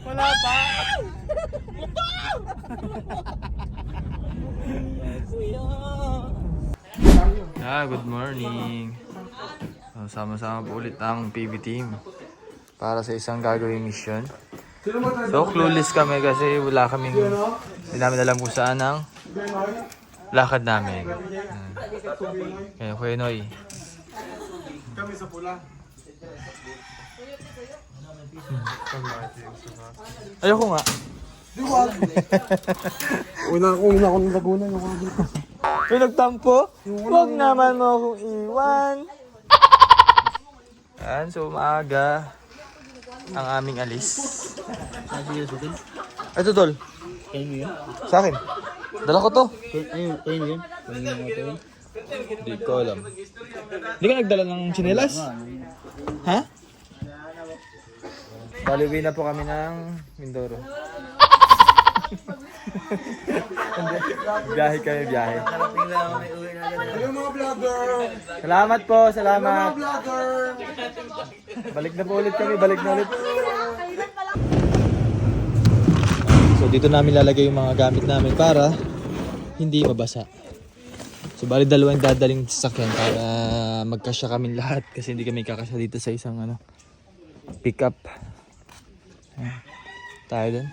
Wala pa. Good morning. Sama-sama po ulit ang PB team para sa isang gagawing mission. So clueless kami kasi wala kaming, hindi namin alam kung saan ang lakad namin. Kaya Kuya Noy. Kami sa pula. Ayoko nga. Una ako ng Laguna. Pinagtampo? Huwag naman mo akong iwan. Yan, so maaga ang aming alis. Ito tol. Sa akin. Dala ko to. Hindi ko alam. Hindi ka nagdala ng tsinelas? Ha? Baliwi na po kami ng Mindoro. Biyahe kami, biyahe. Hello mga vlogger! Salamat po, salamat. Mga vlogger! Balik na po ulit kami, balik na ulit. So dito namin lalagay yung mga gamit namin para hindi mabasa. So bali dalawang dadaling sasakyan para magkasya kami lahat kasi hindi kami kakasya dito sa isang pick up. Tayo dun.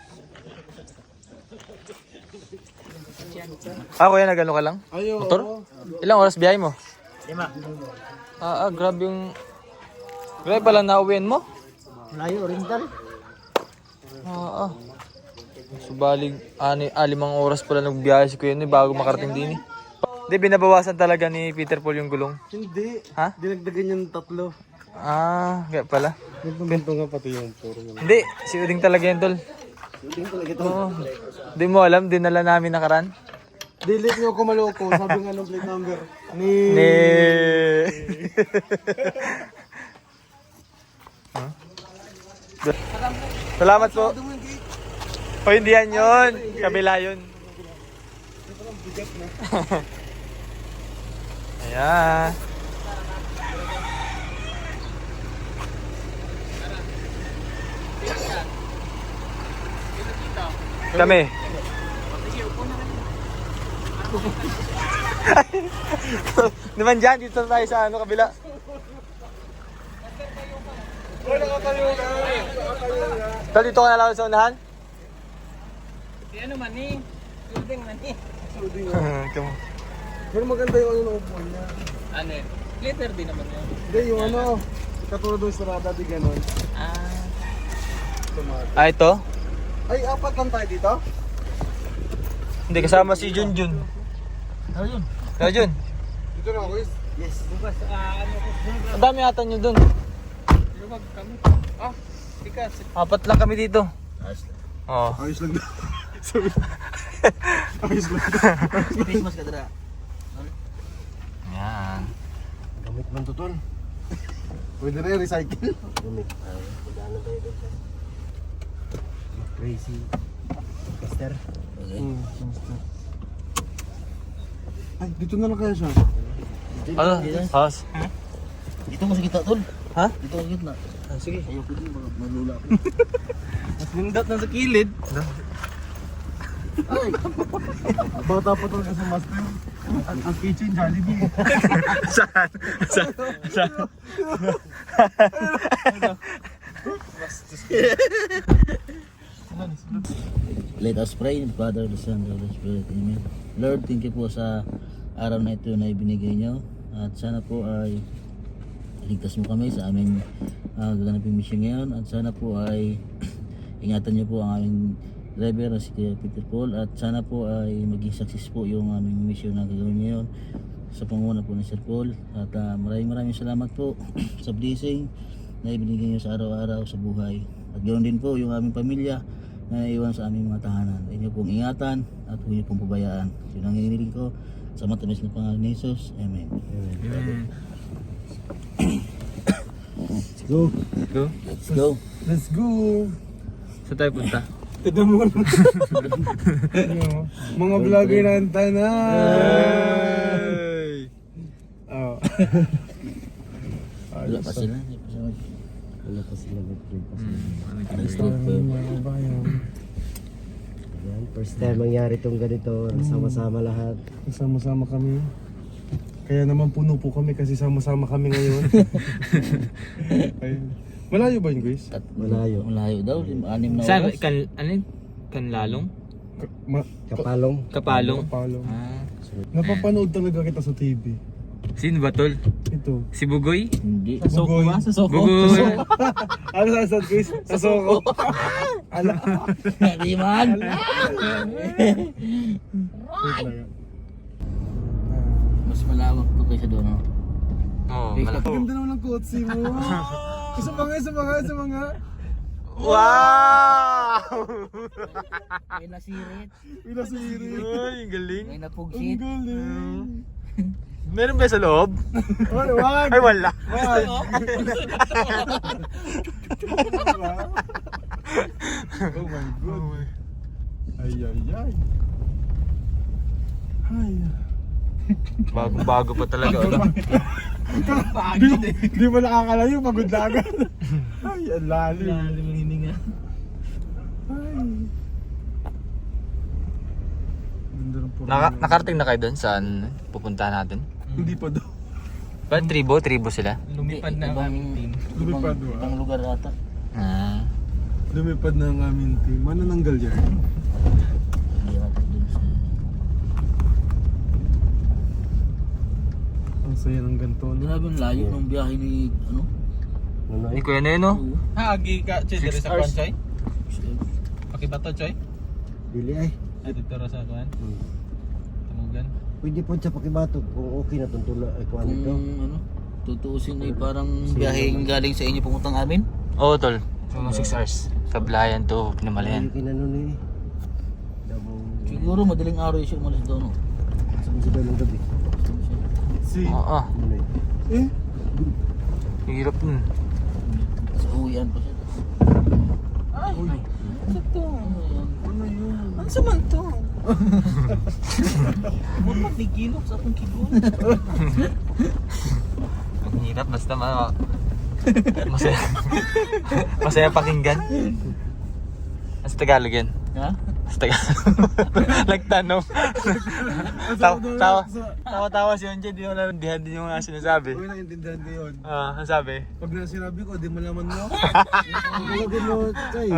Kuya, nagano ka lang? Ayo. Motor? Ilang oras biyahe mo? 5. Grabe yung... Grabe pala nauwian mo? Layo oriental. Subalig, 5 oras pala nagbiyahe si Kuya Noy bago makarating din eh. Hindi, binabawasan talaga ni Peter Paul yung gulong. Hindi. Ha? Dinagdagan yung 3. Kaya pala. Nagpapinto nga pati yung puro. Hindi, si Uding talaga yan, tol. Hindi talaga ito. Oo. Di mo alam, dinala namin nakaraan. Delete nyo ako maloko. Sabi nga ng plate number. Ni... Salamat po. O hindi yan yun. Kabila yun. Ayan. Kami. Naman dyan, dito tayo sa kabila. Tal, dito ka na lang sa unahan? Ano man eh? Building man eh. Pero maganda yung ano na upuan niya. Ano eh? Glitter din naman yun. Hindi, yung ano. Katulad doon sa rata, di ganon. Ito? Ay, 4 lang tayo dito? Hindi, kasama si Junjun. Ano yun? Jun, Dito na ako, guys. Yes. Bukas, ano ko? ang dami ata nyo dun. Lumag kami. Tikas. 4 lang kami dito. Oo. Ayos lang daw. Sabi. Ayos lang. Christmas ka dara. Yan. Gamit man to, tol. Pwede na yung recycle. Gamit. Crazy. Caster. Ay, dito na lang kaya siya. Ano? House? Dito mo sa kita tol. Ha? Dito mo sa gitna. Sige. Ayoko din baka malula ako. Mas lindot na sa kilid. Ay! Bata pa talaga sa master. Ang kitchen, Jollibee. Saan? Saan? Let us pray, Father, the Son, the Holy Spirit. Amen. Lord, thank you po sa araw na ito na ibinigay nyo. At sana po ay ligtas mo kami sa aming gaganaping mission ngayon. At sana po ay ingatan nyo po ang aming driver na si Peter Paul. At sana po ay maging success po yung aming mission na gagawin ngayon sa panguna po ni Sir Paul. At maraming salamat po sa blessing na ibinigay nyo sa araw-araw sa buhay. At ganoon din po yung aming pamilya na naiwan sa aming mga tahanan. Inyo pong ingatan at huwag niyo pong pabayaan. Yun ang hinihiling ko sa matamis na pangalan ni Jesus. Amen. Let's go. Go. Let's go. Let's go. Saan tayo punta? Tignan mo naman. Mga vlogger ng tanan. Oh. Wala pa sila. Wala pa sila nag-trade pa sila. Street pa. Ayan, first time mangyari itong ganito. Sama-sama lahat. Sama-sama kami. Kaya naman puno po kami kasi sama-sama kami ngayon. Ayun. Malayo ba yun, guys? Malayo. Malayo daw, 6 na Saan? oras. Kanlalong? Kapalong. Kapalong? Kapalong. Ah. Napapanood talaga kita sa TV. Sino ba tol? Ito. Si Bugoy? Hindi. Sa Soko ba? Sa Soko. Bugoy! Ano sa sad, guys? Sa Soko. Ala. Hindi man. Mas malawak to kaysa doon. No? Oo, Ganda naman ng kotse mo. Isa pa nga. Wow! May nasirit. Pinasiri. Uy, ang galing. May Ang napugsit. galing. Meron ba sa loob? Wag. Ay, wala. Wag. Oh my God. Ay. Ay. Bago pa talaga. Ano? Di mo nakakalayo, pagod na agad. Ay, ang lalim. Lalim ng hininga. Ay. Ganda ng puro. Nakarating na kayo doon saan pupunta natin? Hindi pa daw. Ba, tribo sila? Lumipad na ang aming team. Lumipad, Ibang lugar ata. Ah. Lumipad na ang aming team. Ano nanggal yan? Hindi ata dun sa... Ang saya ng ganito. No? Grabe ang layo ng biyahe ni... Ano? Ni Kuya Neno? Agi ka, Choy, 6 diri sa hours. kuan, Choy. Pakibato, Choy. Dili ay. Ay, dito ra sa kuan. Tumugan. Pwede po siya pakibatok kung okay na tuntula ay kuha Kung nito. ano? Tutuusin ay parang biyahe galing sa inyo pumuntang amin. Oo, tol. Yung 6 hours. Sa Blayan to Pinamalayan. Yung kinanon eh. Dabong. Siguro madaling araw siya umalis doon. No? Saan sa dalong gabi? Si. Oo. Ano eh? Hirap nun. Sa uwian pa siya. Uy. Ano yan? Ano yun? Ano sa man to? Huwag magigilok sa akong kigon. Ang hirap basta masaya. Masaya pakinggan. Sa Tagalog yan. Ha? Sa Tagalog. Nagtanong. Tawa-tawa si Onje. Di mo naintindihan din yung mga sinasabi. Uy, naintindihan ko yun. Ang sabi? Pag sinabi ko, di malaman mo. Ang mo, Chay.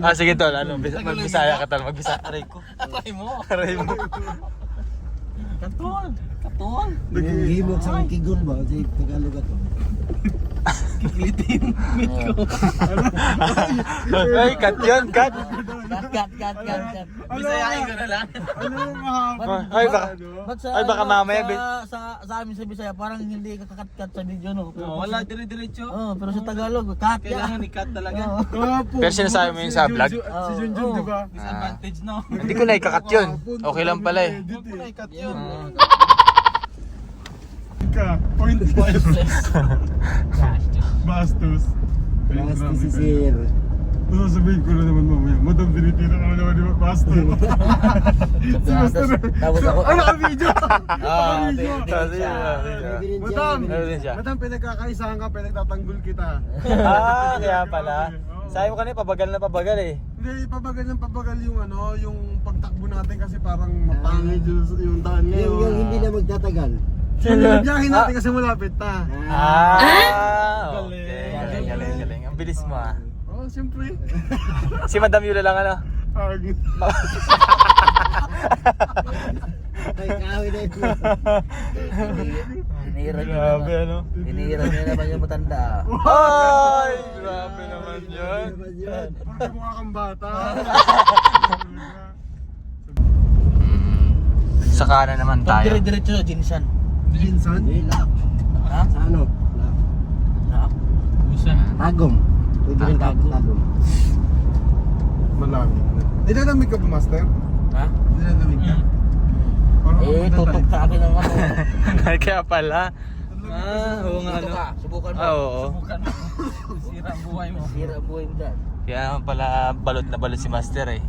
Ah, sige tol. Ano, magbisaya ka tol. Magbisaya. Aray ko. Aray mo. Aray mo. Katol. Katol. Naghihimok sa akong kigol ba? Kasi Tagalog ato. Kiklitin. Ay, cut yun, cut. Cut. Bisayahin ko na lang. Ano yung mahaba? Ay, baka. Ba't sa, Ay, baka mamaya, sa amin sa Bisaya, parang hindi kakakat-cut sa video, no? Wala dire-diretso. Pero sa Tagalog, cut Kailangan i-cut talaga. Pero sinasabi mo yun sa vlog? Si Junjun, di ba? Disadvantage, no? Hindi ko na ikakat yun. Okay lang pala eh. Huwag mo na i-cut yun. Point Bastos. Bastos si Sir. Sasabihin ko na naman mamaya. Madam, dinitira ka na naman, di ba? Bastos. Si Bastos. Tapos ako, Ay, naka-video! Madam! Meron din siya. Madam, pinagkakaisahan ka, pinagtatanggol kita. Ah, kaya pala. Sabi mo kanina, pabagal na pabagal eh. Hindi, pabagal ng pabagal yung ano, yung pagtakbo natin kasi parang mapangit yung daan ngayon. Yung hindi na magtatagal. Yung biyahe natin kasi malapit ta. Okay. Galing. Ang bilis mo ah. Oh, siyempre. Si Madam Yula lang ano? Ay, kahoy na ito. hinihiram niya Grabe naman. ano? Hinihiram niya naman yung matanda. Ay! Grabe naman yun. Bakit mukha kang bata? Sa kanan naman Pag tayo. dire-diretso sa Jinsan. Jinsan? Hindi, lap. Ha? Sa ano? Lap. Ha? Tagom. Pwede rin tagom. Malami. Nilalamig ka ba, Master? Ha? Nilalamig ka? Parang Tutok sa akin ang ano. Kaya pala. Oo nga ano. Subukan mo. Oo. Subukan mo. Sira ang buhay mo. Sira ang buhay mo dyan. Kaya pala balot na balot si Master eh.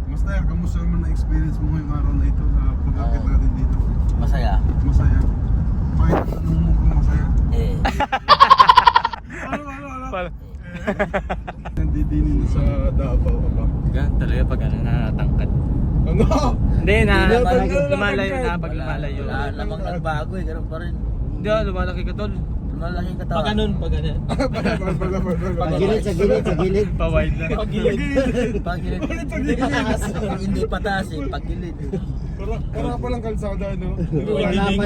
Master, kamusta naman na-experience mo ngayong araw na ito sa pag-akit natin dito? Masaya. Masaya. Kahit anong mukhang masaya. Nandidinin sa Davao ka ba? Ganun talaga pag ano, natangkad. Ano? Hindi na, Natangkad. lumalayo na, pag lumalayo. Wala namang nagbago eh, ganun pa rin. Hindi, lumalaki ka tol. Lumalaki yung katawan. Pag ganun, pag ganun. Sa gilid, sa gilid, sa gilid. Pa-wide na. Pag gilid. Pag hindi pataas eh, pag gilid eh. Para palang kalsada, no? Wala pa.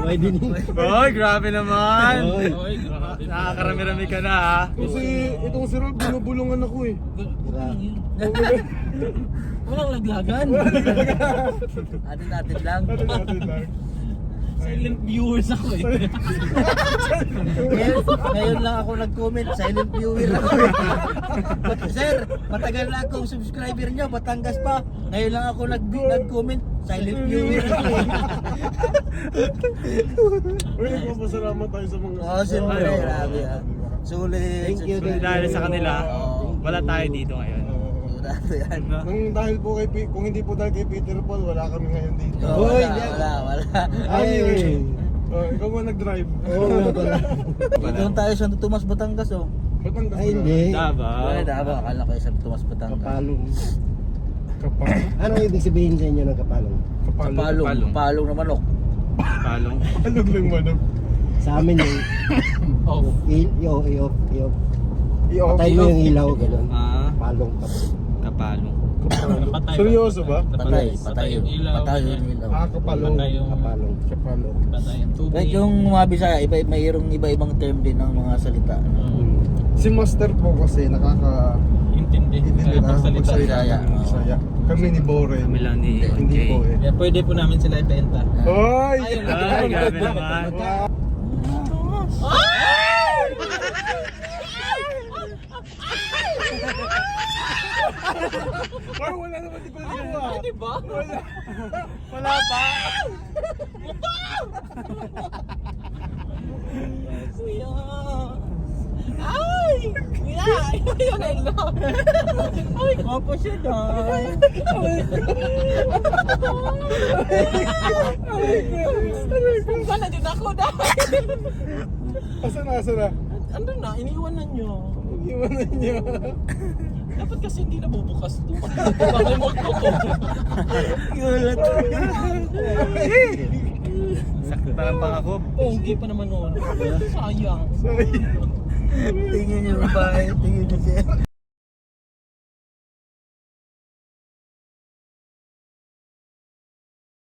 Widening. Oy, grabe naman. Oy, grabe. Nakakarami-rami ka na ha. Kasi itong si Rob, binubulungan ako eh. Walang laglagan. Atin natin lang. Ano natin lang? Silent viewers ako eh. Ngayon lang ako nag-comment, silent viewer ako. Sir, matagal na akong subscriber nyo, Batangas pa. Ngayon lang ako nag-comment, silent viewer ako. Uy, nagpapasalamat tayo sa mga... Oo, siyempre, grabe ah. Sulit. Thank you, thank you. Dahil sa kanila, wala tayo dito ngayon. Sigurado yan. Nang dahil po kung hindi po dahil kay Peter Paul, wala kami ngayon dito. Hoy, Wala. Ay! Ikaw ba nag-drive? Oo nga pala. Doon tayo sa Santo Tomas, Batangas oh. Batangas Ay, hindi. Davao. Ay, daba, akala ko yung Santo Tomas, Batangas. Kapalong. Kapal. Anong ibig sabihin sa inyo ng kapalong? Palong na manok. Palong. Palog lang manok. Sa amin yung Oh. i-off. I-off. Patay mo yung ilaw, gano'n. Ah, Palong kapalong. kapalong. Napatay. Seryoso ba? Patay yung ilaw. Patay yung ilaw. Kapalong. Patay yung Kapalong. Kapalong. patay yung tubig. Kahit yung mga Bisaya, mayroong iba-ibang term din ng mga salita. Si Master po kasi Intindi. intindi na Pagsalita. Bisaya. ng Bisaya. Kami ni Boren. Kami lang ni Hindi OJ. po eh. Kaya pwede po namin sila ibenta. Hoy! Ay, grabe naman. Ay, wala naman di pala nagawa. Di ba? Wala pa. Kuya! Ay! Kuya! Ayun, I love. Ay, gwapo siya dahil. Kung sana din ako dahil. Asa na? Ano na, iniiwanan nyo. Iwanan niyo. Dapat kasi hindi nabubukas ito. Bakit mo ako? Sakto pa lang pangako. Pogi pa naman noon. Sayang. Sorry. Tingin niyo ba? Tingin niyo siya.